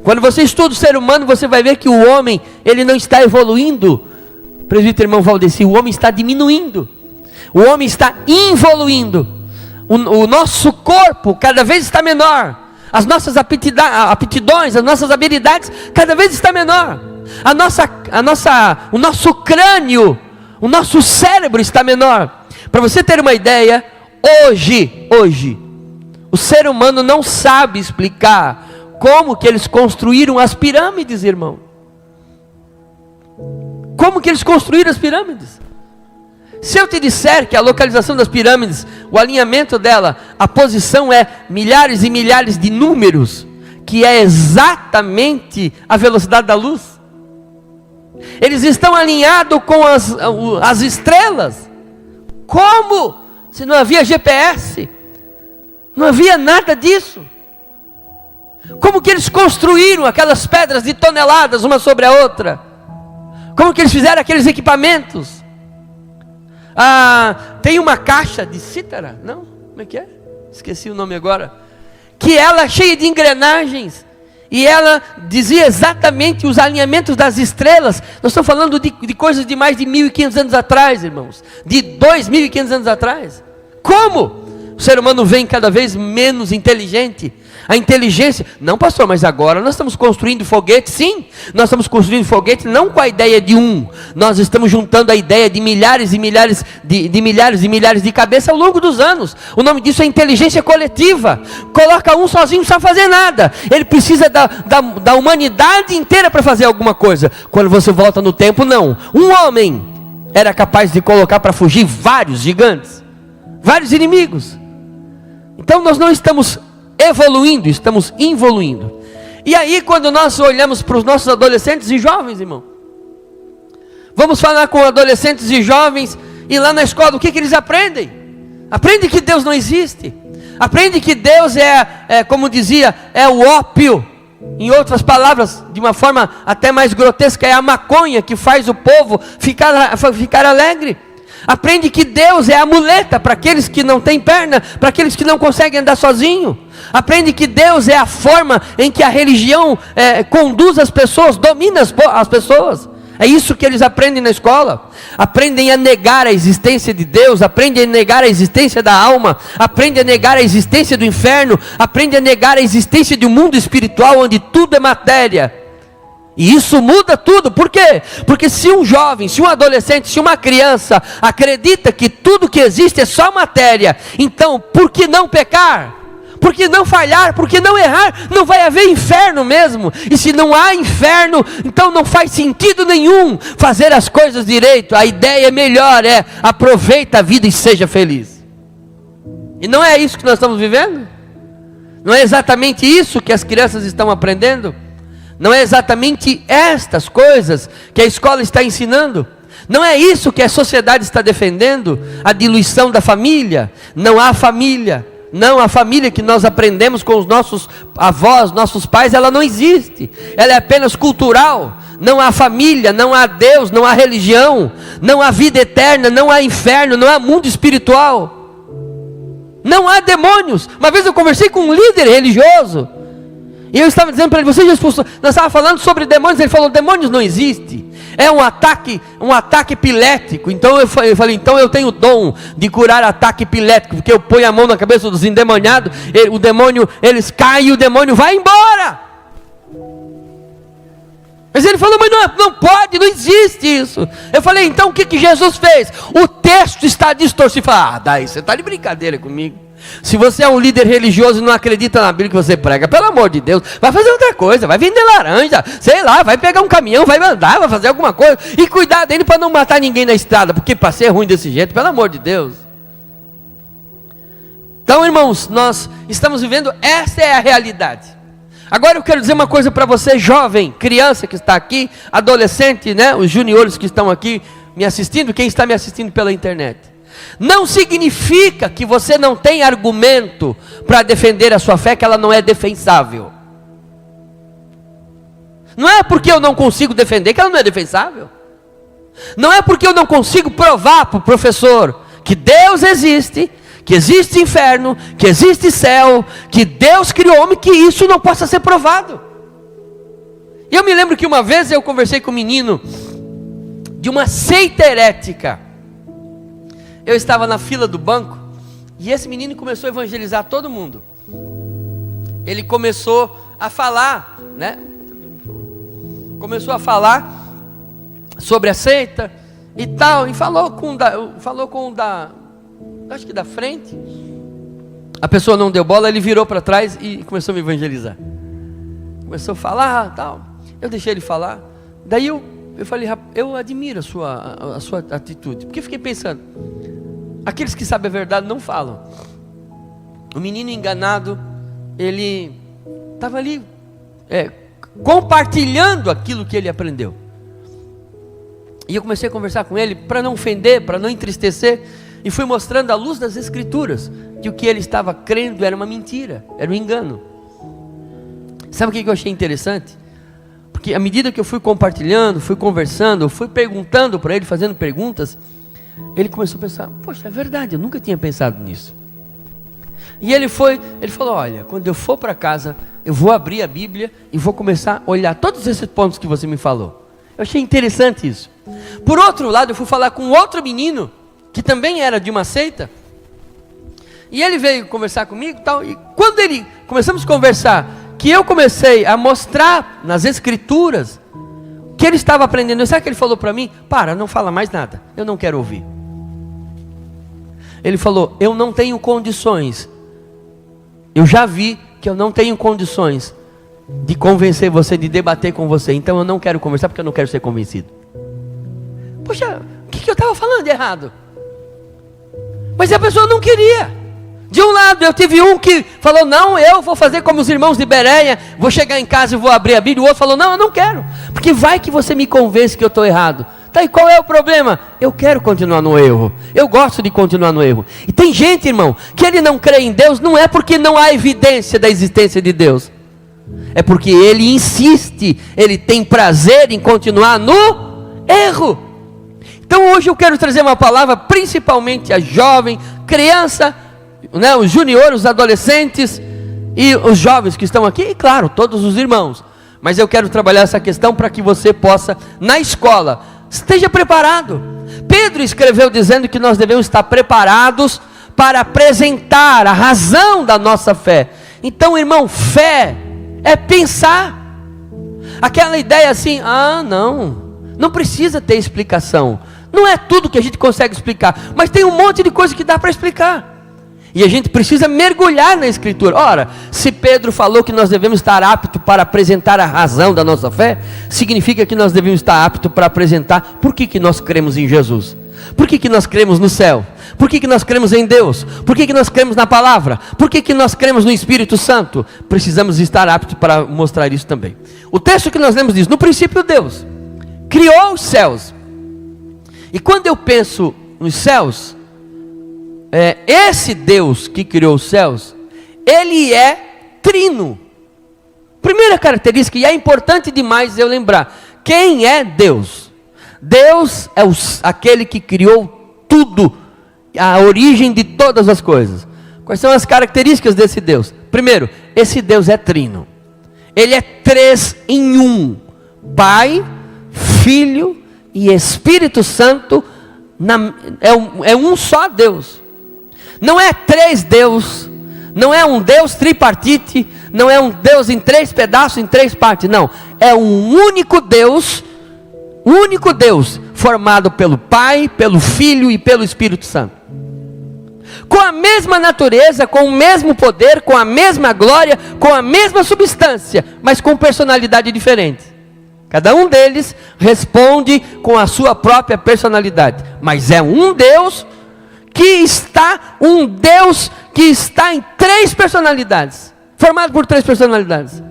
Quando você estuda o ser humano, você vai ver que o homem, ele não está evoluindo. Presbítero irmão Valdeci, o homem está diminuindo. O homem está involuindo. O nosso corpo cada vez está menor. As nossas aptidões, as nossas habilidades cada vez está menor. O nosso crânio, o nosso cérebro está menor. Para você ter uma ideia, hoje, o ser humano não sabe explicar como que eles construíram as pirâmides, irmão. Como que eles construíram as pirâmides? Se eu te disser que a localização das pirâmides, o alinhamento dela, a posição é milhares e milhares de números, que é exatamente a velocidade da luz. Eles estão alinhados com as estrelas. Como? Se não havia GPS, não havia nada disso. Como que eles construíram aquelas pedras de toneladas uma sobre a outra? Como que eles fizeram aqueles equipamentos? Tem uma caixa de cítara, não? Como é que é? Esqueci o nome agora. Que ela é cheia de engrenagens. E ela dizia exatamente os alinhamentos das estrelas. Nós estamos falando de coisas de mais de 1.500 anos atrás, irmãos. De 2.500 anos atrás. Como? O ser humano vem cada vez menos inteligente. A inteligência, não pastor, mas agora nós estamos construindo foguete, sim, nós estamos construindo foguete não com a ideia de um, nós estamos juntando a ideia de milhares e milhares milhares e milhares de cabeças ao longo dos anos. O nome disso é inteligência coletiva. Coloca um sozinho, não sabe fazer nada, ele precisa da humanidade inteira para fazer alguma coisa. Quando você volta no tempo, não, um homem era capaz de colocar para fugir vários gigantes, vários inimigos. Então nós não estamos evoluindo, estamos involuindo. E aí quando nós olhamos para os nossos adolescentes e jovens, irmão, vamos falar com adolescentes e jovens, e lá na escola, o que eles aprendem? Aprendem que Deus não existe, aprendem que Deus como dizia, é o ópio. Em outras palavras, de uma forma até mais grotesca, é a maconha que faz o povo ficar alegre. Aprende que Deus é a muleta para aqueles que não têm perna, para aqueles que não conseguem andar sozinho. Aprende que Deus é a forma em que a religião conduz as pessoas, domina as pessoas. É isso que eles aprendem na escola. Aprendem a negar a existência de Deus, aprendem a negar a existência da alma, aprendem a negar a existência do inferno, aprendem a negar a existência de um mundo espiritual onde tudo é matéria. E isso muda tudo. Por quê? Porque se um jovem, se um adolescente, se uma criança acredita que tudo que existe é só matéria, então por que não pecar? Por que não falhar? Por que não errar? Não vai haver inferno mesmo. E se não há inferno, então não faz sentido nenhum fazer as coisas direito. A ideia melhor é: aproveita a vida e seja feliz. E não é isso que nós estamos vivendo? Não é exatamente isso que as crianças estão aprendendo? Não é exatamente estas coisas que a escola está ensinando? Não é isso que a sociedade está defendendo? A diluição da família? Não há família. Não, a família que nós aprendemos com os nossos avós, nossos pais, ela não existe. Ela é apenas cultural. Não há família, não há Deus, não há religião, não há vida eterna, não há inferno, não há mundo espiritual. Não há demônios. Uma vez eu conversei com um líder religioso, e eu estava dizendo para ele: você já expulsou? Nós estávamos falando sobre demônios. Ele falou: demônios não existem. É um ataque epilético. Então eu falei: então eu tenho o dom de curar ataque epilético, porque eu ponho a mão na cabeça dos endemoniados, o demônio, eles caem e o demônio vai embora. Mas ele falou: mas não pode, não existe isso. Eu falei: então o que Jesus fez? O texto está distorcido. Daí você está de brincadeira comigo. Se você é um líder religioso e não acredita na Bíblia que você prega, pelo amor de Deus, vai fazer outra coisa, vai vender laranja, sei lá, vai pegar um caminhão, vai andar, vai fazer alguma coisa, e cuidar dele para não matar ninguém na estrada, porque para ser ruim desse jeito, pelo amor de Deus. Então, irmãos, nós estamos vivendo, essa é a realidade. Agora eu quero dizer uma coisa para você, jovem, criança que está aqui, adolescente, né, os juniores que estão aqui me assistindo, quem está me assistindo pela internet. Não significa que você não tem argumento para defender a sua fé, que ela não é defensável. Não é porque eu não consigo defender que ela não é defensável. Não é porque eu não consigo provar para o professor que Deus existe, que existe inferno, que existe céu, que Deus criou homem, que isso não possa ser provado. E eu me lembro que uma vez eu conversei com um menino de uma seita herética. Eu estava na fila do banco e esse menino começou a evangelizar todo mundo. Ele começou a falar, né? Começou a falar sobre a seita e tal, e falou com acho que da frente. A pessoa não deu bola, ele virou para trás e começou a me evangelizar. Começou a falar, tal. Eu deixei ele falar. Daí eu falei, eu admiro a sua atitude. Porque eu fiquei pensando, aqueles que sabem a verdade não falam. O menino enganado, ele estava ali compartilhando aquilo que ele aprendeu. E eu comecei a conversar com ele para não ofender, para não entristecer, e fui mostrando à luz das Escrituras que o que ele estava crendo era uma mentira, era um engano. Sabe o que eu achei interessante? Porque à medida que eu fui compartilhando, fui conversando, fui perguntando para ele, fazendo perguntas, ele começou a pensar, poxa, é verdade, eu nunca tinha pensado nisso. E ele falou, olha, quando eu for para casa, eu vou abrir a Bíblia e vou começar a olhar todos esses pontos que você me falou. Eu achei interessante isso. Por outro lado, eu fui falar com outro menino, que também era de uma seita, e ele veio conversar comigo e tal, e quando começamos a conversar, que eu comecei a mostrar nas Escrituras que ele estava aprendendo, sabe o que ele falou para mim? Para, não fala mais nada, eu não quero ouvir. Ele falou, eu não tenho condições, eu já vi que eu não tenho condições de convencer você, de debater com você, então eu não quero conversar porque eu não quero ser convencido. Poxa, o que eu estava falando de errado? Mas a pessoa não queria. De um lado eu tive um que falou, não, eu vou fazer como os irmãos de Bereia, vou chegar em casa e vou abrir a Bíblia. O outro falou, não, eu não quero, porque vai que você me convence que eu estou errado. Tá, e qual é o problema? Eu quero continuar no erro, eu gosto de continuar no erro. E tem gente, irmão, que ele não crê em Deus, não é porque não há evidência da existência de Deus, é porque ele insiste, ele tem prazer em continuar no erro. Então hoje eu quero trazer uma palavra principalmente a jovem, criança, né, os juniores, os adolescentes e os jovens que estão aqui, e claro, todos os irmãos. Mas eu quero trabalhar essa questão para que você possa, na escola, esteja preparado. Pedro escreveu dizendo que nós devemos estar preparados para apresentar a razão da nossa fé. Então, irmão, fé é pensar. Aquela ideia assim, não precisa ter explicação. Não é tudo que a gente consegue explicar, mas tem um monte de coisa que dá para explicar. E a gente precisa mergulhar na Escritura. Ora, se Pedro falou que nós devemos estar aptos para apresentar a razão da nossa fé, significa que nós devemos estar aptos para apresentar por que nós cremos em Jesus. Por que nós cremos no céu? Por que nós cremos em Deus? Por que nós cremos na palavra? Por que nós cremos no Espírito Santo? Precisamos estar aptos para mostrar isso também. O texto que nós lemos diz, no princípio Deus criou os céus. E quando eu penso nos céus, esse Deus que criou os céus, ele é trino. Primeira característica, e é importante demais eu lembrar, quem é Deus? Deus é aquele que criou tudo, a origem de todas as coisas. Quais são as características desse Deus? Primeiro, esse Deus é trino. Ele é 3 em 1, Pai, Filho e Espírito Santo, é um só Deus. Não é 3 Deus, não é um Deus tripartite, não é um Deus em 3 pedaços, em 3 partes, não. É um único Deus, formado pelo Pai, pelo Filho e pelo Espírito Santo. Com a mesma natureza, com o mesmo poder, com a mesma glória, com a mesma substância, mas com personalidade diferente. Cada um deles responde com a sua própria personalidade, mas é um Deus que está em 3 personalidades, formado por 3 personalidades.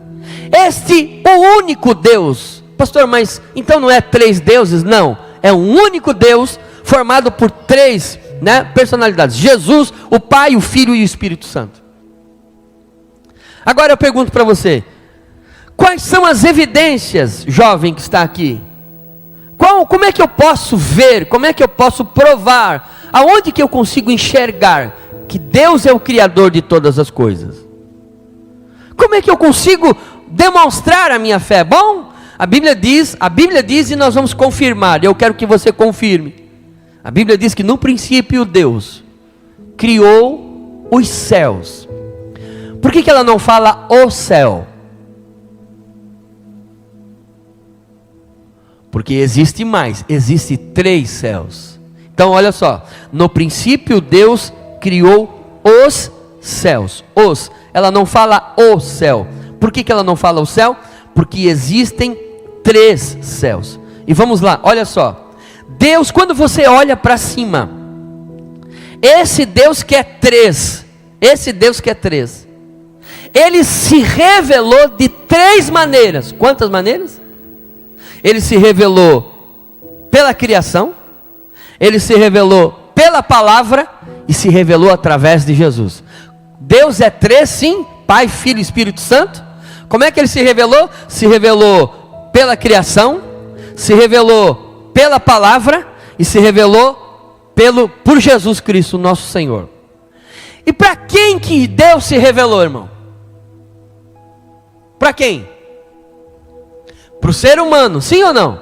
O único Deus, pastor, mas então não é 3 deuses? Não, é um único Deus formado por 3 personalidades: Jesus, o Pai, o Filho e o Espírito Santo. Agora eu pergunto para você, quais são as evidências, jovem que está aqui? Como é que eu posso ver, como é que eu posso provar, aonde que eu consigo enxergar que Deus é o Criador de todas as coisas? Como é que eu consigo demonstrar a minha fé? Bom, A Bíblia diz e nós vamos confirmar. Eu quero que você confirme. A Bíblia diz que no princípio Deus criou os céus. Por que ela não fala o céu? Porque existe mais, existe 3 céus. Então olha só, no princípio Deus criou os céus. Ela não fala o céu. Por que ela não fala o céu? Porque existem 3 céus. E vamos lá, olha só. Deus, quando você olha para cima, esse Deus que é 3, Ele se revelou de 3 maneiras. Quantas maneiras? Ele se revelou pela criação, Ele se revelou pela palavra e se revelou através de Jesus. Deus é 3, sim, Pai, Filho e Espírito Santo. Como é que Ele se revelou? Se revelou pela criação, se revelou pela palavra e se revelou por Jesus Cristo, nosso Senhor. E para quem que Deus se revelou, irmão? Para quem? Para o ser humano, sim ou não?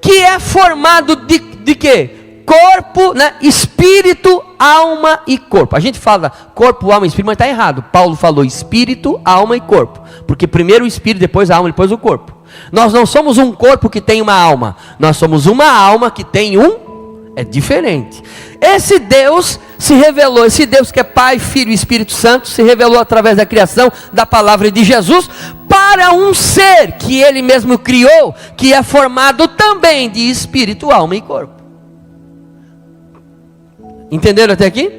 Que é formado de quê? Corpo, né? Espírito, alma e corpo. A gente fala corpo, alma e espírito, mas está errado. Paulo falou espírito, alma e corpo. Porque primeiro o espírito, depois a alma, depois o corpo. Nós não somos um corpo que tem uma alma. Nós somos uma alma que tem é diferente. Esse Deus se revelou, esse Deus que é Pai, Filho e Espírito Santo, se revelou através da criação, da palavra de Jesus, para um ser que Ele mesmo criou, que é formado também de espírito, alma e corpo. Entenderam até aqui?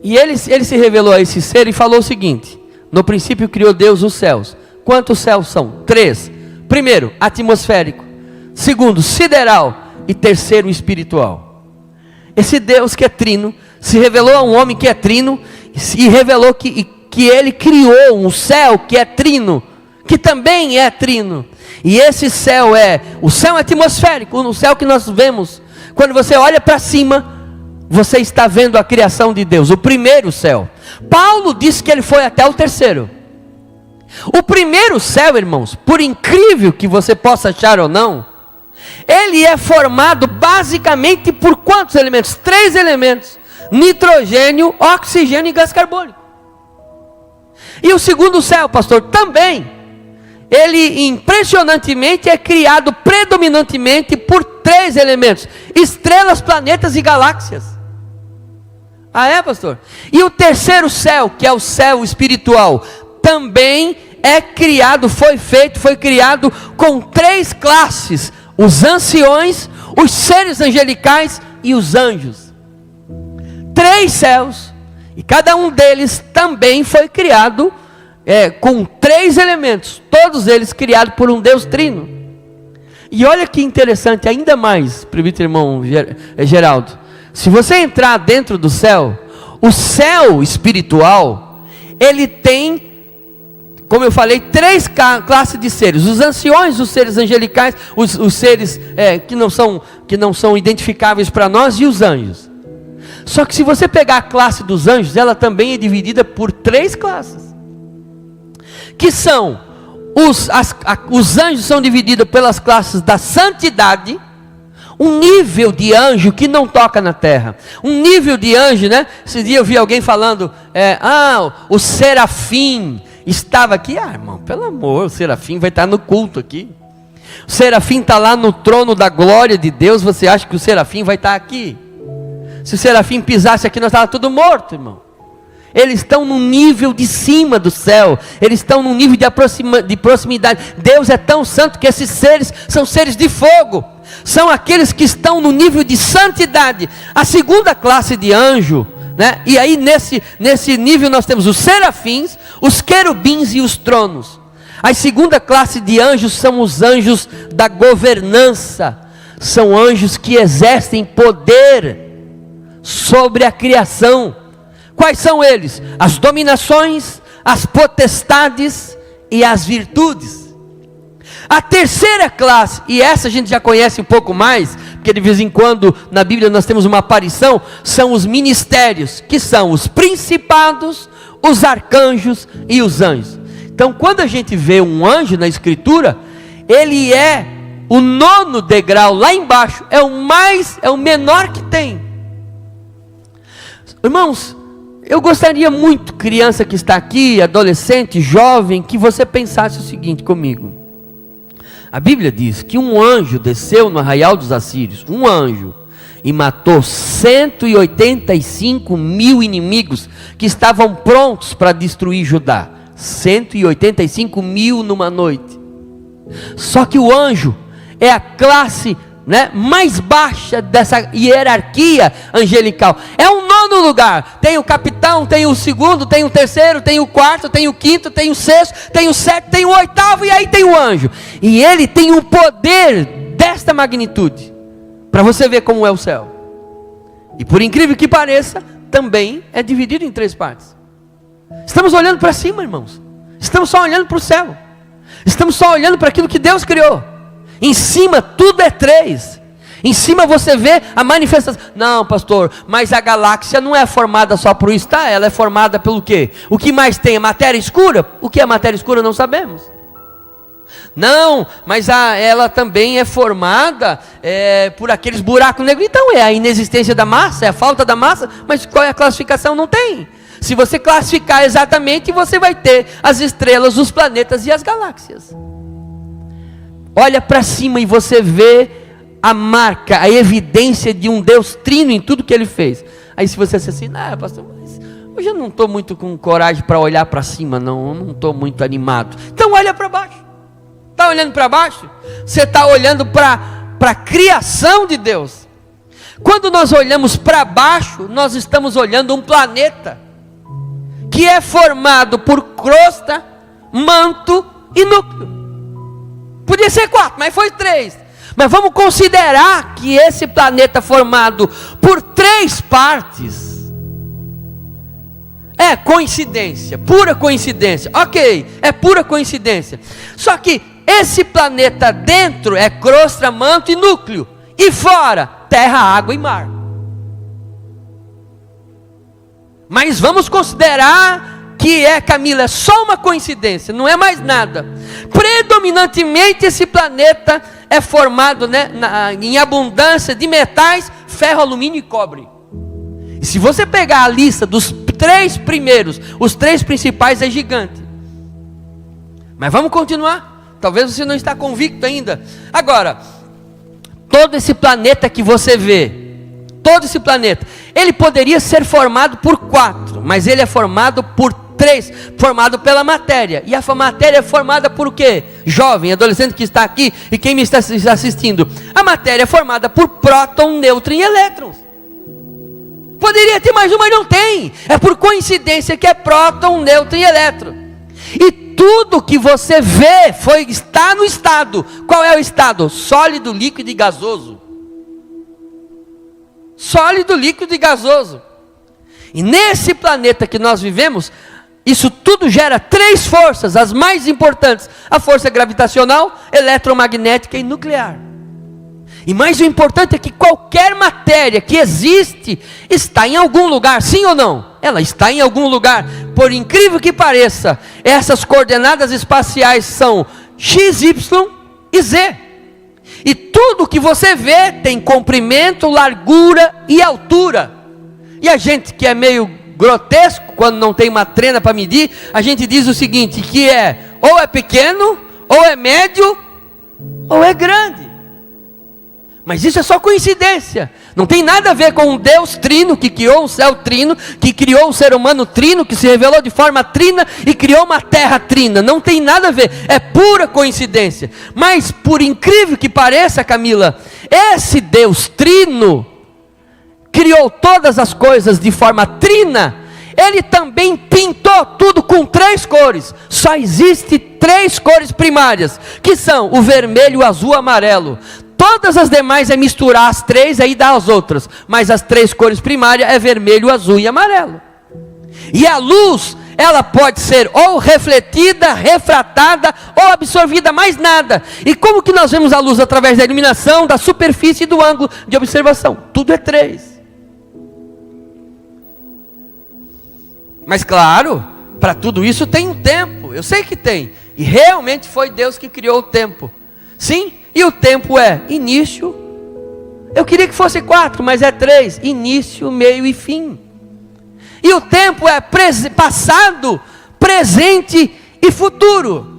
E ele se revelou a esse ser e falou o seguinte: no princípio criou Deus os céus. Quantos céus são? 3. Primeiro, atmosférico. Segundo, sideral. E terceiro, espiritual. Esse Deus que é trino se revelou a um homem que é trino e revelou que Ele criou um céu que é trino, que também é trino. E esse céu o céu atmosférico, o céu que nós vemos. Quando você olha para cima, você está vendo a criação de Deus, o primeiro céu. Paulo disse que ele foi até o terceiro. O primeiro céu, irmãos, por incrível que você possa achar ou não, ele é formado basicamente por quantos elementos? 3 elementos: nitrogênio, oxigênio e gás carbônico. E o segundo céu, pastor, também, ele impressionantemente é criado predominantemente por 3 elementos: estrelas, planetas e galáxias. Ah, é, pastor? E o terceiro céu, que é o céu espiritual, também foi criado com 3 classes: os anciões, os seres angelicais e os anjos. 3 céus, e cada um deles também foi criado com 3 elementos, todos eles criados por um Deus trino. E olha que interessante, ainda mais, presbítero irmão Geraldo, se você entrar dentro do céu, o céu espiritual, ele tem, como eu falei, 3 classes de seres: os anciões, os seres angelicais, os seres que não são identificáveis para nós, e os anjos. Só que se você pegar a classe dos anjos, ela também é dividida por 3 classes, que são os anjos são divididos pelas classes da santidade, um nível de anjo que não toca na terra, um nível de anjo, né? Esse dia eu vi alguém falando, o serafim estava aqui. Irmão, pelo amor, o serafim vai estar no culto aqui. O serafim está lá no trono da glória de Deus. Você acha que o serafim vai estar aqui? Se o serafim pisasse aqui, nós estávamos tudo morto, irmão. Eles estão no nível de cima do céu, eles estão no nível de proximidade. Deus é tão santo que esses seres são seres de fogo, são aqueles que estão no nível de santidade. A segunda classe de anjo, né? E aí nesse nível nós temos os serafins, os querubins e os tronos. A segunda classe de anjos são os anjos da governança, são anjos que exercem poder sobre a criação. Quais são eles? As dominações, as potestades e as virtudes. A terceira classe, e essa a gente já conhece um pouco mais, porque de vez em quando na Bíblia nós temos uma aparição, são os ministérios, que são os principados, os arcanjos e os anjos. Então quando a gente vê um anjo na Escritura, ele é o 9º degrau lá embaixo, é o menor que tem. Irmãos, eu gostaria muito, criança que está aqui, adolescente, jovem, que você pensasse o seguinte comigo. A Bíblia diz que um anjo desceu no arraial dos assírios, um anjo, e matou 185 mil inimigos que estavam prontos para destruir Judá. 185 mil numa noite. Só que o anjo é a classe, mais baixa dessa hierarquia angelical. É o 9º lugar. Tem o capitão, tem o 2º, tem o 3º, tem o 4º, tem o 5º, tem o 6º, tem o 7º, tem o 8º, e aí tem o anjo. E ele tem um poder desta magnitude, para você ver como é o céu. E por incrível que pareça, também é dividido em 3 partes. Estamos olhando para cima, irmãos. Estamos só olhando para o céu. Estamos só olhando para aquilo que Deus criou. Em cima tudo é 3. Em cima você vê a manifestação. Não, pastor, mas a galáxia não é formada só por isso, tá? Ela é formada pelo quê? O que mais tem? A matéria escura? O que é matéria escura não sabemos. Não, mas ela também é formada por aqueles buracos negros. Então é a inexistência da massa, é a falta da massa. Mas qual é a classificação? Não tem. Se você classificar exatamente, você vai ter as estrelas, os planetas e as galáxias. Olha para cima e você vê a marca, a evidência de um Deus trino em tudo que ele fez. Aí se você diz assim, pastor, mas hoje eu não estou muito com coragem para olhar para cima, não, eu não estou muito animado. Então olha para baixo. Está olhando para baixo? Você está olhando para a criação de Deus. Quando nós olhamos para baixo, nós estamos olhando um planeta que é formado por crosta, manto e núcleo. Podia ser 4, mas foi 3. Mas vamos considerar que esse planeta formado por 3 partes é coincidência, pura coincidência. Ok, é pura coincidência. Só que esse planeta dentro é crosta, manto e núcleo. E fora, terra, água e mar. Mas vamos considerar que Camila, é só uma coincidência, não é mais nada. Predominantemente esse planeta é formado em abundância de metais, ferro, alumínio e cobre. E se você pegar a lista dos 3 primeiros, os 3 principais é gigante. Mas vamos continuar. Talvez você não está convicto ainda. Agora, todo esse planeta que você vê, todo esse planeta, ele poderia ser formado por 4, mas ele é formado por 3, formado pela matéria. E a matéria é formada por o quê? Jovem, adolescente que está aqui e quem me está assistindo. A matéria é formada por próton, nêutron e elétrons. Poderia ter mais um, mas não tem. É por coincidência que é próton, nêutron e elétron. E tudo que você vê está no estado. Qual é o estado? Sólido, líquido e gasoso. Sólido, líquido e gasoso. E nesse planeta que nós vivemos, isso tudo gera 3 forças, as mais importantes: a força gravitacional, eletromagnética e nuclear. E mais o importante é que qualquer matéria que existe está em algum lugar, sim ou não? Ela está em algum lugar. Por incrível que pareça, essas coordenadas espaciais são X, Y e Z. E tudo que você vê tem comprimento, largura e altura. E a gente que é meio grotesco, quando não tem uma trena para medir, a gente diz o seguinte, que ou é pequeno, ou é médio, ou é grande. Mas isso é só coincidência. Não tem nada a ver com um Deus trino, que criou um céu trino, que criou um ser humano trino, que se revelou de forma trina e criou uma terra trina. Não tem nada a ver, é pura coincidência. Mas por incrível que pareça, Camila, esse Deus trino criou todas as coisas de forma trina. Ele também pintou tudo com 3 cores. Só existe 3 cores primárias, que são o vermelho, o azul e o amarelo. Todas as demais é misturar as 3, aí dá as outras. Mas as 3 cores primárias é vermelho, azul e amarelo. E a luz, ela pode ser ou refletida, refratada ou absorvida, mais nada. E como que nós vemos a luz? Através da iluminação, da superfície e do ângulo de observação. Tudo é 3. Mas claro, para tudo isso tem um tempo. Eu sei que tem. E realmente foi Deus que criou o tempo. Sim, e o tempo é início. Eu queria que fosse 4, mas é 3. Início, meio e fim. E o tempo é passado, presente e futuro.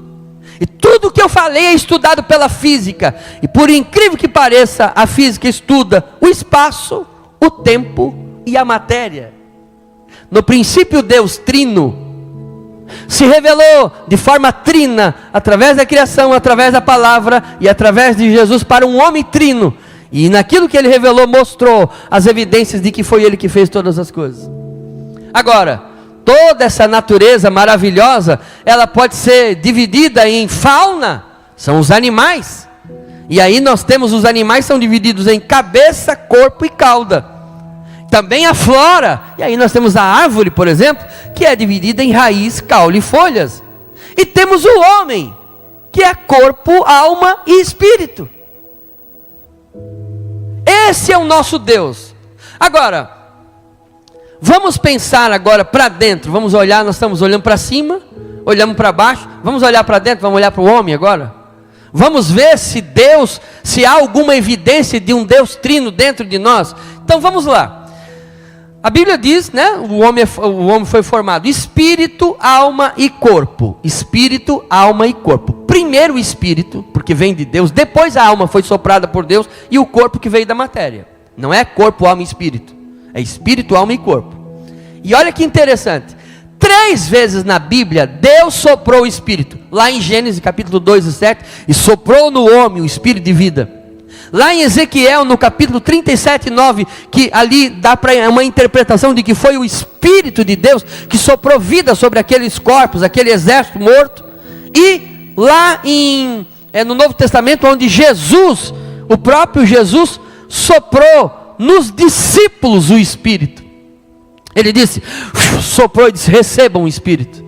E tudo que eu falei é estudado pela física. E por incrível que pareça, a física estuda o espaço, o tempo e a matéria. No princípio, Deus trino se revelou de forma trina, através da criação, através da palavra e através de Jesus para um homem trino. E naquilo que ele revelou, mostrou as evidências de que foi ele que fez todas as coisas. Agora, toda essa natureza maravilhosa, ela pode ser dividida em fauna, são os animais. E aí nós temos os animais são divididos em cabeça, corpo e cauda. Também a flora, e aí nós temos a árvore, por exemplo, que é dividida em raiz, caule e folhas. E temos o homem, que é corpo, alma e espírito. Esse é o nosso Deus. Agora, vamos pensar agora para dentro, vamos olhar, nós estamos olhando para cima, olhamos para baixo, vamos olhar para dentro, vamos olhar para o homem agora. Vamos ver se há alguma evidência de um Deus trino dentro de nós. Então vamos lá. A Bíblia diz, né, o homem foi formado espírito, alma e corpo. Espírito, alma e corpo. Primeiro o espírito, porque vem de Deus, depois a alma foi soprada por Deus e o corpo que veio da matéria. Não é corpo, alma e espírito. É espírito, alma e corpo. E olha que interessante. 3 vezes na Bíblia, Deus soprou o espírito. Lá em Gênesis capítulo 2:7, e soprou no homem o espírito de vida. Lá em Ezequiel, no capítulo 37:9, que ali dá para uma interpretação de que foi o Espírito de Deus que soprou vida sobre aqueles corpos, aquele exército morto. E lá no Novo Testamento, onde Jesus, o próprio Jesus, soprou nos discípulos o Espírito. Ele disse, soprou e disse, recebam o Espírito.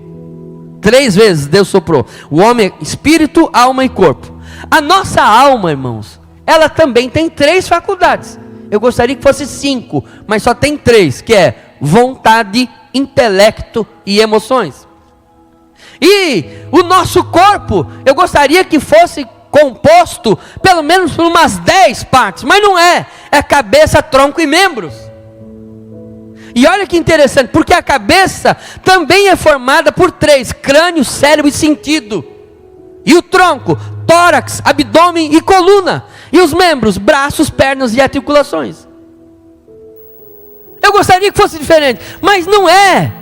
3 vezes Deus soprou. O homem é espírito, alma e corpo. A nossa alma, irmãos, ela também tem 3 faculdades. Eu gostaria que fosse 5, mas só tem 3, que é vontade, intelecto e emoções. E o nosso corpo, eu gostaria que fosse composto pelo menos por umas 10 partes, mas não é. É cabeça, tronco e membros. E olha que interessante, porque a cabeça também é formada por 3, crânio, cérebro e sentido. E o tronco, tórax, abdômen e coluna. E os membros, braços, pernas e articulações. Eu gostaria que fosse diferente, mas não é.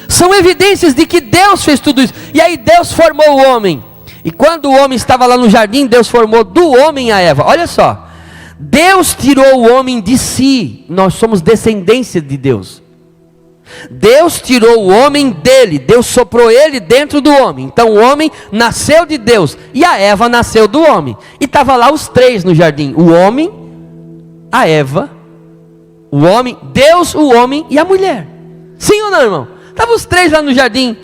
São evidências de que Deus fez tudo isso. E aí Deus formou o homem. E quando o homem estava lá no jardim, Deus formou do homem a Eva. Olha só. Deus tirou o homem de si. Nós somos descendência de Deus. Deus tirou o homem dele, Deus soprou ele dentro do homem. Então o homem nasceu de Deus e a Eva nasceu do homem. E estava lá os 3 no jardim: o homem, a Eva, o homem, Deus, o homem e a mulher. Sim ou não, irmão? Estavam os 3 lá no jardim.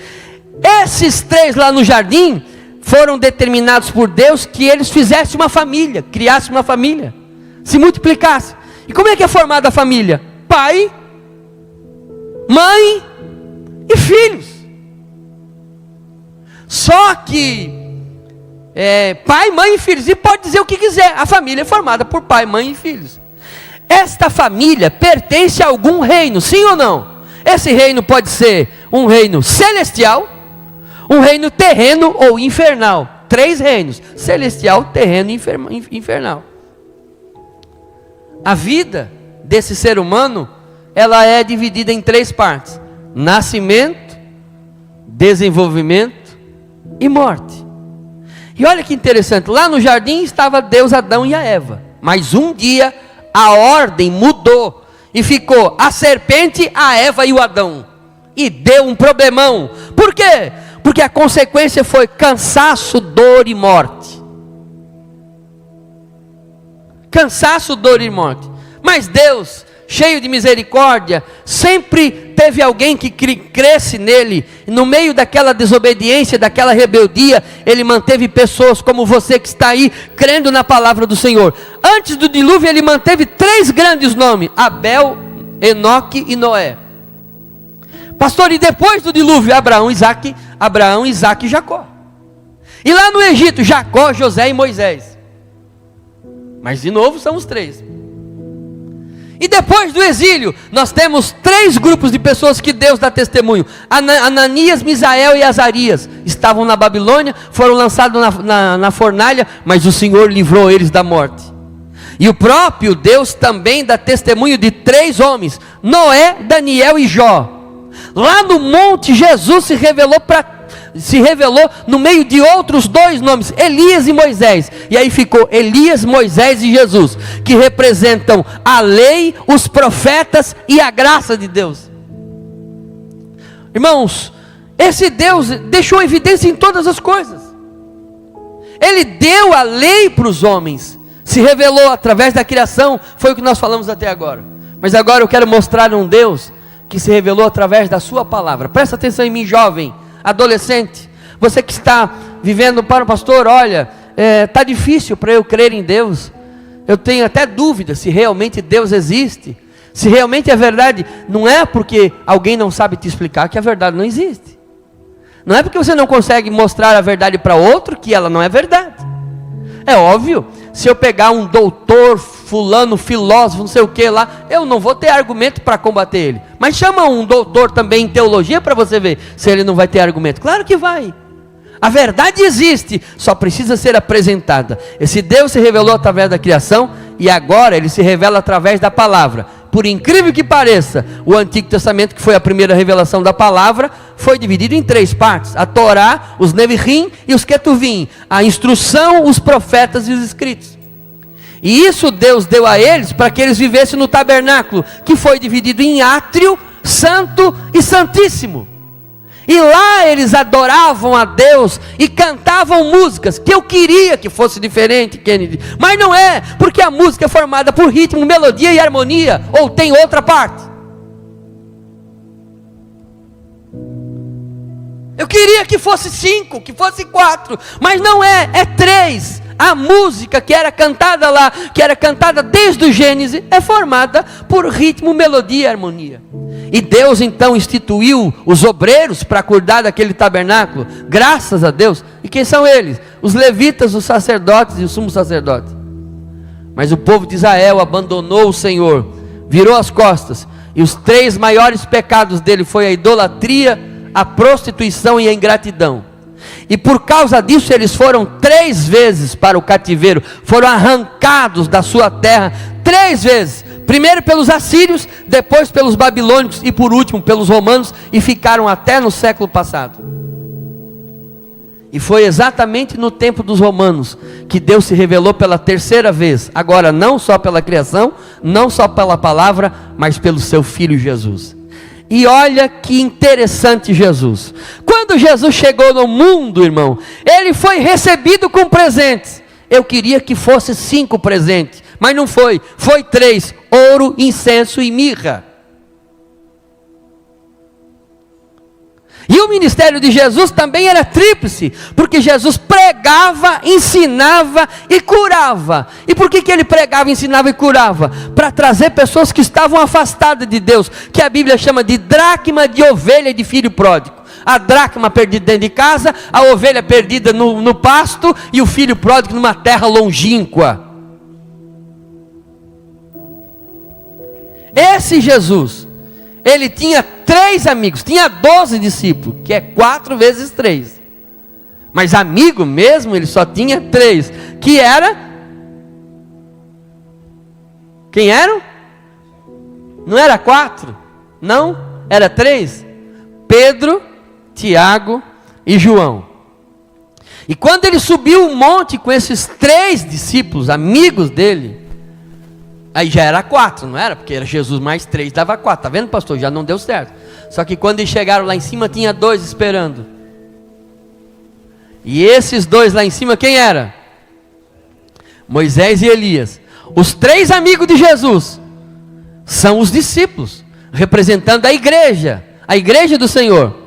Esses 3 lá no jardim foram determinados por Deus que eles fizessem uma família, criassem uma família, se multiplicassem. E como é que é formada a família? Pai, mãe e filhos. Só que pai, mãe e filhos, e pode dizer o que quiser, a família é formada por pai, mãe e filhos. Esta família pertence a algum reino, sim ou não? Esse reino pode ser um reino celestial, um reino terreno ou infernal. 3 reinos: celestial, terreno e infernal. A vida desse ser humano, ela é dividida em 3 partes: nascimento, desenvolvimento e morte. E olha que interessante, lá no jardim estava Deus, Adão e a Eva. Mas um dia a ordem mudou e ficou a serpente, a Eva e o Adão. E deu um problemão. Por quê? Porque a consequência foi cansaço, dor e morte. Cansaço, dor e morte. Mas Deus, cheio de misericórdia, sempre teve alguém que cresce nele. No meio daquela desobediência, daquela rebeldia, ele manteve pessoas como você que está aí, crendo na palavra do Senhor. Antes do dilúvio, ele manteve 3 grandes nomes: Abel, Enoque e Noé. Pastor, e depois do dilúvio? Abraão, Isaac e Jacó. E lá no Egito, Jacó, José e Moisés. Mas de novo são os três. E depois do exílio, nós temos 3 grupos de pessoas que Deus dá testemunho. Ananias, Misael e Azarias estavam na Babilônia, foram lançados na fornalha, mas o Senhor livrou eles da morte. E o próprio Deus também dá testemunho de 3 homens, Noé, Daniel e Jó. Lá no monte, Jesus se revelou no meio de outros 2 nomes, Elias e Moisés. E aí ficou Elias, Moisés e Jesus, que representam a lei, os profetas e a graça de Deus. Irmãos, esse Deus deixou evidência em todas as coisas. Ele deu a lei para os homens, se revelou através da criação, foi o que nós falamos até agora. Mas agora eu quero mostrar um Deus que se revelou através da sua palavra. Presta atenção em mim, jovem, adolescente, você que está vivendo para o pastor, olha, está difícil para eu crer em Deus, eu tenho até dúvida se realmente Deus existe, se realmente é verdade. Não é porque alguém não sabe te explicar que a verdade não existe, não é porque você não consegue mostrar a verdade para outro que ela não é verdade. É óbvio, se eu pegar um doutor, fulano, filósofo, não sei o que lá, eu não vou ter argumento para combater ele. Mas chama um doutor também em teologia para você ver se ele não vai ter argumento. Claro que vai. A verdade existe, só precisa ser apresentada. Esse Deus se revelou através da criação e agora ele se revela através da palavra. Por incrível que pareça, o Antigo Testamento, que foi a primeira revelação da palavra, foi dividido em 3 partes: a Torá, os Neviim e os Ketuvim, a instrução, os profetas e os escritos. E isso Deus deu a eles para que eles vivessem no tabernáculo, que foi dividido em átrio, santo e santíssimo. E lá eles adoravam a Deus e cantavam músicas, que eu queria que fosse diferente, Kennedy, mas não é, porque a música é formada por ritmo, melodia e harmonia, ou tem outra parte. Eu queria que fosse 5, que fosse 4, mas não é, é 3. A música que era cantada lá, que era cantada desde o Gênesis, é formada por ritmo, melodia e harmonia. E Deus então instituiu os obreiros para cuidar daquele tabernáculo, graças a Deus. E quem são eles? Os levitas, os sacerdotes e o sumo sacerdote. Mas o povo de Israel abandonou o Senhor, virou as costas, e os 3 maiores pecados dele foi a idolatria, a prostituição e a ingratidão. E por causa disso eles foram 3 vezes para o cativeiro, foram arrancados da sua terra 3 vezes. Primeiro pelos assírios, depois pelos babilônicos e por último pelos romanos, e ficaram até no século passado. E foi exatamente no tempo dos romanos que Deus se revelou pela 3ª vez, agora não só pela criação, não só pela palavra, mas pelo seu Filho Jesus. E olha que interessante Jesus. Quando Jesus chegou no mundo, irmão, ele foi recebido com presentes. Eu queria que fosse 5 presentes, mas não foi, foi 3, ouro, incenso e mirra. E o ministério de Jesus também era tríplice, porque Jesus pregava, ensinava e curava. E por que ele pregava, ensinava e curava? Para trazer pessoas que estavam afastadas de Deus, que a Bíblia chama de dracma de ovelha e de filho pródigo. A dracma perdida dentro de casa, a ovelha perdida no pasto e o filho pródigo numa terra longínqua. Esse Jesus, ele tinha 3 amigos, tinha 12 discípulos, que é 4 vezes 3. Mas amigo mesmo, ele só tinha 3, que era... Quem eram? Não era 4? Não, era 3. Pedro, Tiago e João. E quando ele subiu o monte com esses 3 discípulos, amigos dele, aí já era 4, não era? Porque era Jesus mais 3, dava 4, tá vendo, pastor? Já não deu certo. Só que quando eles chegaram lá em cima, tinha 2 esperando. E esses 2 lá em cima, quem era? Moisés e Elias. Os 3 amigos de Jesus são os discípulos, representando a igreja do Senhor.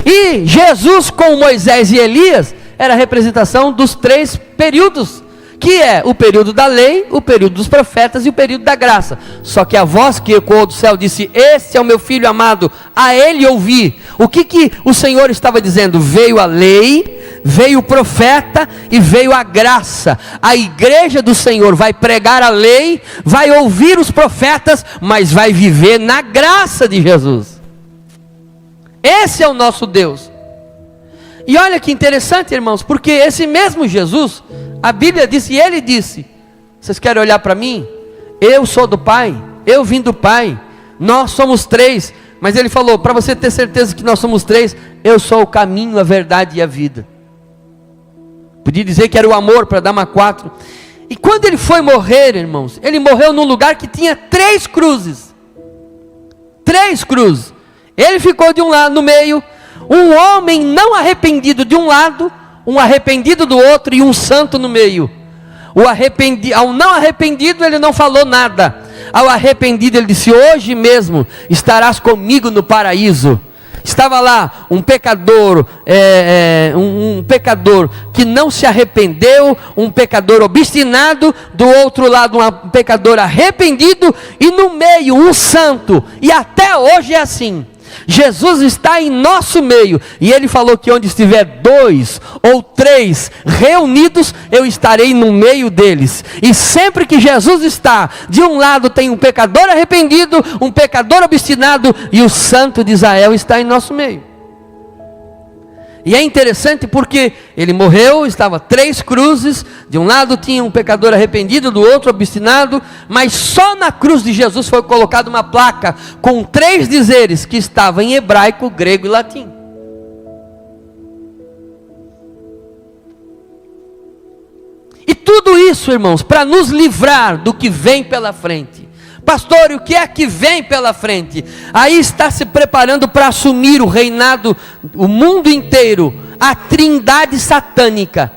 E Jesus com Moisés e Elias era a representação dos 3 períodos, que é o período da lei, o período dos profetas e o período da graça. Só que a voz que ecoou do céu disse: esse é o meu filho amado, a ele ouvi. O que o Senhor estava dizendo? Veio a lei, veio o profeta e veio a graça. A igreja do Senhor vai pregar a lei, vai ouvir os profetas, mas vai viver na graça de Jesus. Esse é o nosso Deus. E olha que interessante, irmãos, porque esse mesmo Jesus, a Bíblia diz, e ele disse: vocês querem olhar para mim? Eu sou do Pai, eu vim do Pai, nós somos três. Mas ele falou, para você ter certeza que nós somos três, eu sou o caminho, a verdade e a vida. Podia dizer que era o amor para dar uma 4. E quando ele foi morrer, irmãos, ele morreu num lugar que tinha 3 cruzes. 3 cruzes. Ele ficou de um lado, no meio, um homem não arrependido de um lado, um arrependido do outro e um santo no meio. Ao não arrependido ele não falou nada. Ao arrependido ele disse: hoje mesmo estarás comigo no paraíso. Estava lá um pecador, um pecador que não se arrependeu, um pecador obstinado, do outro lado um pecador arrependido, e no meio um santo. E até hoje é assim. Jesus está em nosso meio, e ele falou que onde estiver 2 ou 3 reunidos, eu estarei no meio deles. E sempre que Jesus está, de um lado tem um pecador arrependido, um pecador obstinado, e o santo de Israel está em nosso meio. E é interessante porque ele morreu, estava 3 cruzes, de um lado tinha um pecador arrependido, do outro obstinado, mas só na cruz de Jesus foi colocada uma placa com 3 dizeres que estava em hebraico, grego e latim. E tudo isso, irmãos, para nos livrar do que vem pela frente. Pastor, e o que é que vem pela frente? Aí está se preparando para assumir o reinado, o mundo inteiro, a trindade satânica,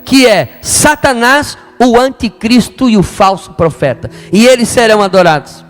que é Satanás, o anticristo e o falso profeta, e eles serão adorados.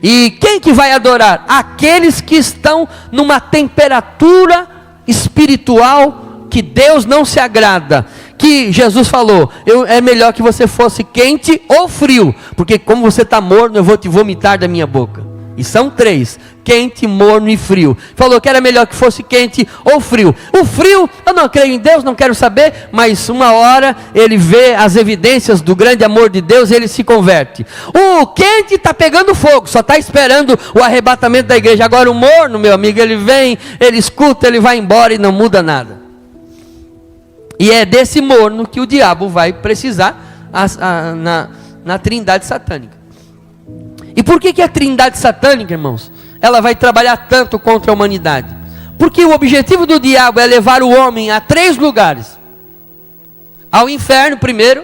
E quem que vai adorar? Aqueles que estão numa temperatura espiritual que Deus não se agrada, que Jesus falou: é melhor que você fosse quente ou frio, porque como você está morno, eu vou te vomitar da minha boca. E são 3, quente, morno e frio. Falou que era melhor que fosse quente ou frio. O frio, eu não creio em Deus, não quero saber, mas uma hora ele vê as evidências do grande amor de Deus e ele se converte. O quente está pegando fogo, só está esperando o arrebatamento da igreja. Agora o morno, meu amigo, ele vem, ele escuta, ele vai embora e não muda nada. E é desse morno que o diabo vai precisar na trindade satânica. E por que a trindade satânica, irmãos, ela vai trabalhar tanto contra a humanidade? Porque o objetivo do diabo é levar o homem a 3 lugares: ao inferno primeiro,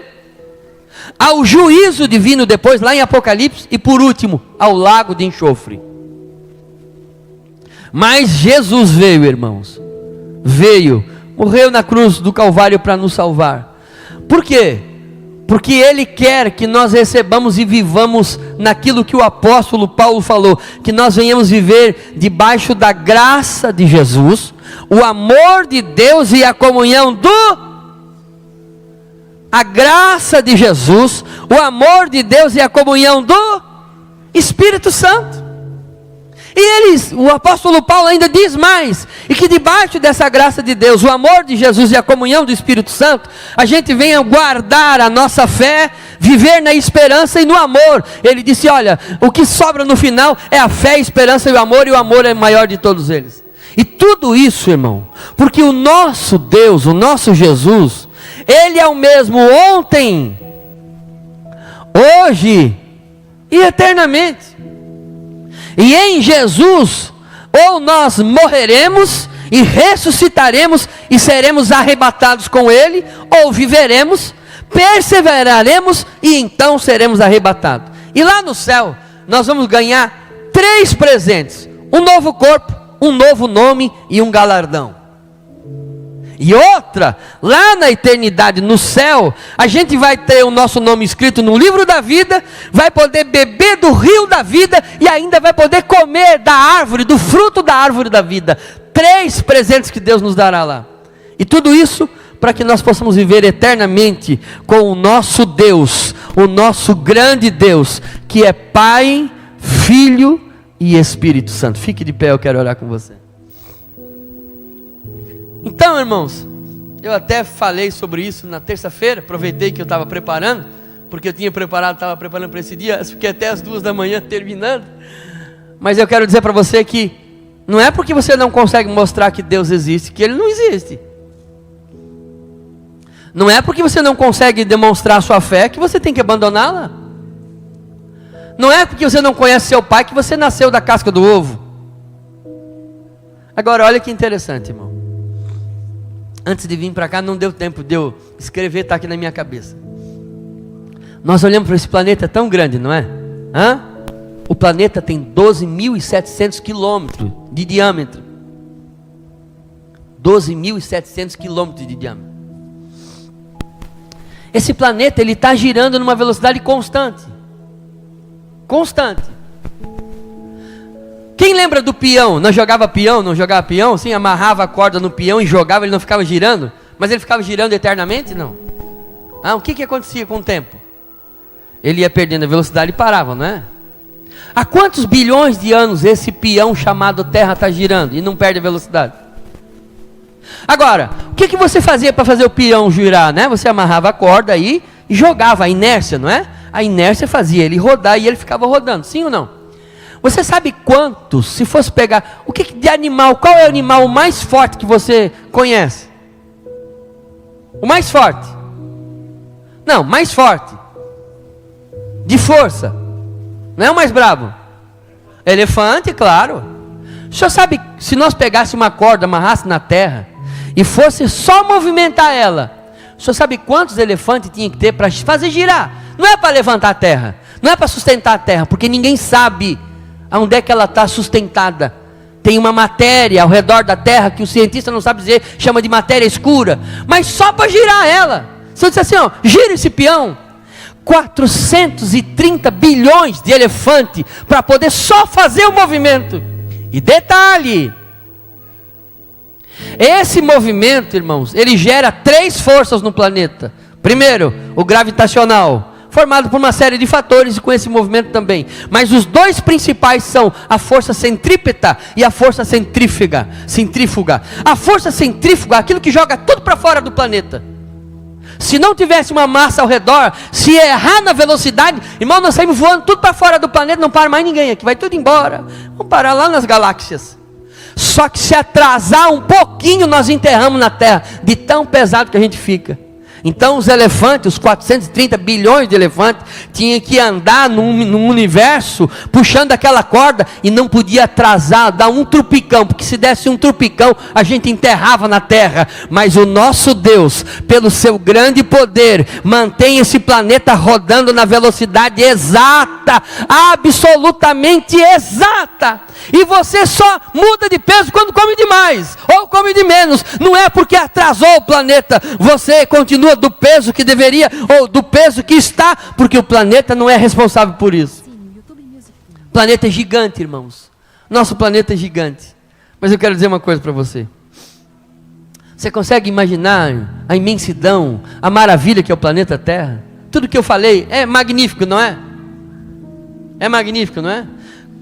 ao juízo divino depois, lá em Apocalipse, e por último, ao lago de enxofre. Mas Jesus veio, irmãos, morreu na cruz do Calvário para nos salvar. Por quê? Porque Ele quer que nós recebamos e vivamos naquilo que o apóstolo Paulo falou, que nós venhamos viver debaixo da graça de Jesus, o amor de Deus e a comunhão a graça de Jesus, o amor de Deus e a comunhão do Espírito Santo. E o apóstolo Paulo ainda diz mais, e que debaixo dessa graça de Deus, o amor de Jesus e a comunhão do Espírito Santo, a gente venha guardar a nossa fé, viver na esperança e no amor. Ele disse: olha, o que sobra no final é a fé, a esperança e o amor é o maior de todos eles. E tudo isso, irmão, porque o nosso Deus, o nosso Jesus, Ele é o mesmo ontem, hoje e eternamente. E em Jesus, ou nós morreremos e ressuscitaremos e seremos arrebatados com Ele, ou viveremos, perseveraremos e então seremos arrebatados. E lá no céu, nós vamos ganhar 3 presentes: um novo corpo, um novo nome e um galardão. E outra, lá na eternidade, no céu, a gente vai ter o nosso nome escrito no livro da vida, vai poder beber do rio da vida e ainda vai poder comer da árvore, do fruto da árvore da vida. 3 presentes que Deus nos dará lá. E tudo isso para que nós possamos viver eternamente com o nosso Deus, o nosso grande Deus, que é Pai, Filho e Espírito Santo. Fique de pé, eu quero orar com você. Então, irmãos, eu até falei sobre isso na terça-feira, aproveitei que eu estava preparando, porque eu tinha preparado, estava preparando para esse dia, fiquei até as 2 da manhã terminando, mas eu quero dizer para você que, não é porque você não consegue mostrar que Deus existe, que Ele não existe. Não é porque você não consegue demonstrar a sua fé, que você tem que abandoná-la. Não é porque você não conhece seu pai, que você nasceu da casca do ovo. Agora, olha que interessante, irmão. Antes de vir para cá, não deu tempo de eu escrever, está aqui na minha cabeça. Nós olhamos para esse planeta tão grande, não é? O planeta tem 12.700 quilômetros de diâmetro. 12.700 quilômetros de diâmetro. Esse planeta, ele está girando numa velocidade constante. Constante. Quem lembra do peão? Nós jogava peão, não jogava peão? Assim, amarrava a corda no peão e jogava, ele não ficava girando? Mas ele ficava girando eternamente? Não. O que acontecia com o tempo? Ele ia perdendo a velocidade e parava, não é? Há quantos bilhões de anos esse peão chamado Terra está girando e não perde a velocidade? Agora, o que você fazia para fazer o peão girar, né? Você amarrava a corda aí e jogava a inércia, não é? A inércia fazia ele rodar e ele ficava rodando, sim ou não? Você sabe quantos, se fosse pegar, o que de animal, qual é o animal mais forte que você conhece? O mais forte? Não, mais forte. De força. Não é o mais bravo? Elefante, claro. O senhor sabe, se nós pegássemos uma corda, amarrasse na terra, e fosse só movimentar ela, o senhor sabe quantos elefantes tinha que ter para fazer girar? Não é para levantar a terra, não é para sustentar a terra, porque ninguém sabe aonde é que ela está sustentada. Tem uma matéria ao redor da terra, que o cientista não sabe dizer, chama de matéria escura, mas só para girar ela. Se eu disser assim, gira esse peão, 430 bilhões de elefantes, para poder só fazer o movimento. E detalhe, esse movimento, irmãos, ele gera 3 forças no planeta. Primeiro, o gravitacional, formado por uma série de fatores, e com esse movimento também. Mas os 2 principais são a força centrípeta e a força centrífuga. A força centrífuga, aquilo que joga tudo para fora do planeta. Se não tivesse uma massa ao redor, se errar na velocidade, irmão, nós saímos voando tudo para fora do planeta, não para mais ninguém aqui, vai tudo embora. Vamos parar lá nas galáxias. Só que se atrasar um pouquinho, nós enterramos na Terra, de tão pesado que a gente fica. Então os elefantes, os 430 bilhões de elefantes, tinham que andar num universo, puxando aquela corda, e não podia atrasar, dar um trupicão, porque se desse um trupicão, a gente enterrava na terra. Mas o nosso Deus, pelo seu grande poder, mantém esse planeta rodando na velocidade exata, absolutamente exata. E você só muda de peso quando come demais, ou come de menos. Não é porque atrasou o planeta, você continua do peso que deveria, ou do peso que está, porque o planeta não é responsável por isso. O planeta é gigante, irmãos. Nosso planeta é gigante. Mas eu quero dizer uma coisa para você. Você consegue imaginar a imensidão, a maravilha que é o planeta Terra? Tudo que eu falei é magnífico, não é? É magnífico, não é?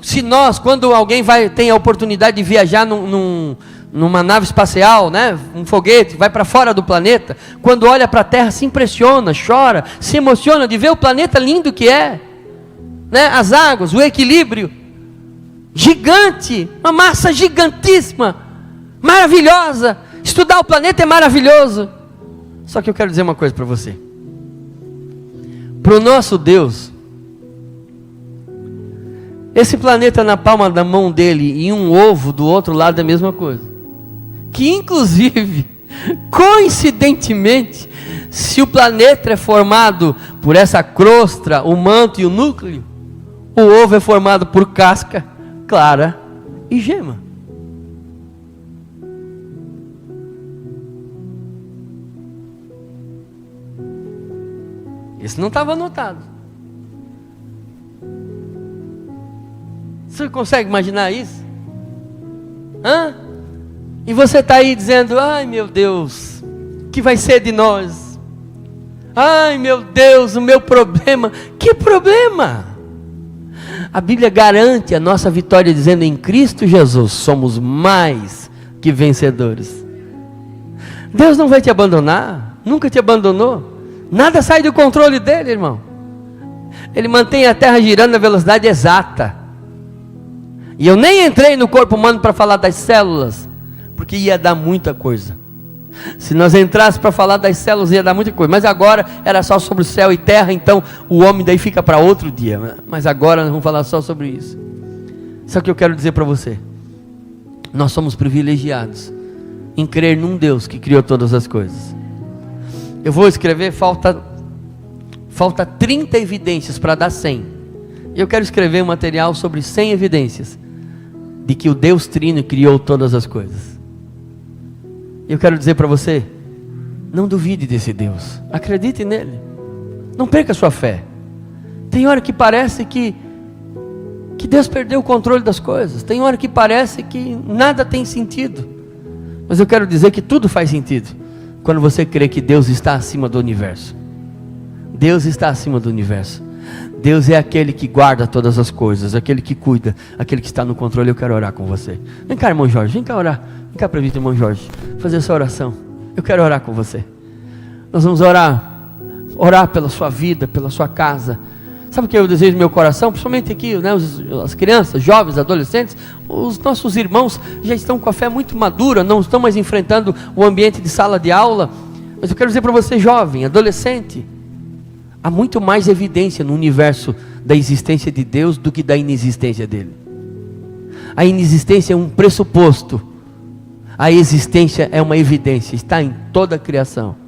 Se nós, quando alguém tem a oportunidade de viajar numa nave espacial, né, um foguete, vai para fora do planeta, quando olha para a Terra se impressiona, chora, se emociona de ver o planeta lindo que é, né, as águas, o equilíbrio, gigante, uma massa gigantíssima, maravilhosa. Estudar o planeta é maravilhoso. Só que eu quero dizer uma coisa para você. Para o nosso Deus, esse planeta na palma da mão dele e um ovo do outro lado é a mesma coisa. Que inclusive, coincidentemente, se o planeta é formado por essa crosta, o manto e o núcleo, o ovo é formado por casca, clara e gema. Isso não estava anotado. Você consegue imaginar isso? E você está aí dizendo, ai meu Deus, o que vai ser de nós? Ai meu Deus, o meu problema. Que problema? A Bíblia garante a nossa vitória dizendo, em Cristo Jesus somos mais que vencedores. Deus não vai te abandonar, nunca te abandonou. Nada sai do controle dele, irmão. Ele mantém a terra girando na velocidade exata. E eu nem entrei no corpo humano para falar das células, porque ia dar muita coisa. Se nós entrássemos para falar das células, ia dar muita coisa. Mas agora era só sobre o céu e terra, então o homem daí fica para outro dia. Mas agora nós vamos falar só sobre isso. Só que eu quero dizer para você, nós somos privilegiados em crer num Deus que criou todas as coisas. Eu vou escrever, falta 30 evidências para dar 100. Eu quero escrever um material sobre 100 evidências de que o Deus Trino criou todas as coisas. Eu quero dizer para você, não duvide desse Deus, acredite nele, não perca a sua fé. Tem hora que parece que Deus perdeu o controle das coisas, tem hora que parece que nada tem sentido, mas eu quero dizer que tudo faz sentido, quando você crê que Deus está acima do universo. Deus está acima do universo. Deus é aquele que guarda todas as coisas, aquele que cuida, aquele que está no controle. Eu quero orar com você. Vem cá, irmão Jorge, vem cá orar. Vem cá para mim, irmão Jorge, fazer essa oração. Eu quero orar com você. Nós vamos orar pela sua vida, pela sua casa. Sabe o que eu desejo no meu coração? Principalmente aqui, né, as crianças, jovens, adolescentes, os nossos irmãos já estão com a fé muito madura, não estão mais enfrentando o ambiente de sala de aula. Mas eu quero dizer para você, jovem, adolescente, há muito mais evidência no universo da existência de Deus do que da inexistência dele. A inexistência é um pressuposto, a existência é uma evidência, está em toda a criação.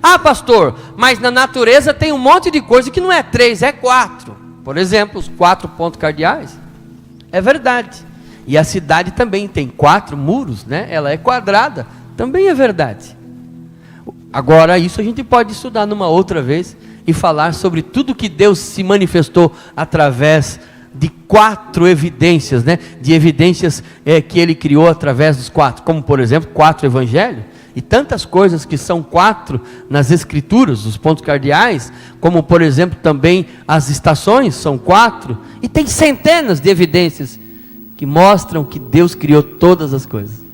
Ah, pastor, mas na natureza tem um monte de coisa que não é 3, é 4. Por exemplo, os 4 pontos cardeais. É verdade. E a cidade também tem 4 muros, né? Ela é quadrada, também é verdade. Agora, isso a gente pode estudar numa outra vez e falar sobre tudo que Deus se manifestou através de 4 evidências, né? De evidências que Ele criou através dos 4, como por exemplo 4 evangelhos, e tantas coisas que são 4 nas escrituras, os pontos cardeais, como por exemplo também as estações são 4, e tem centenas de evidências que mostram que Deus criou todas as coisas.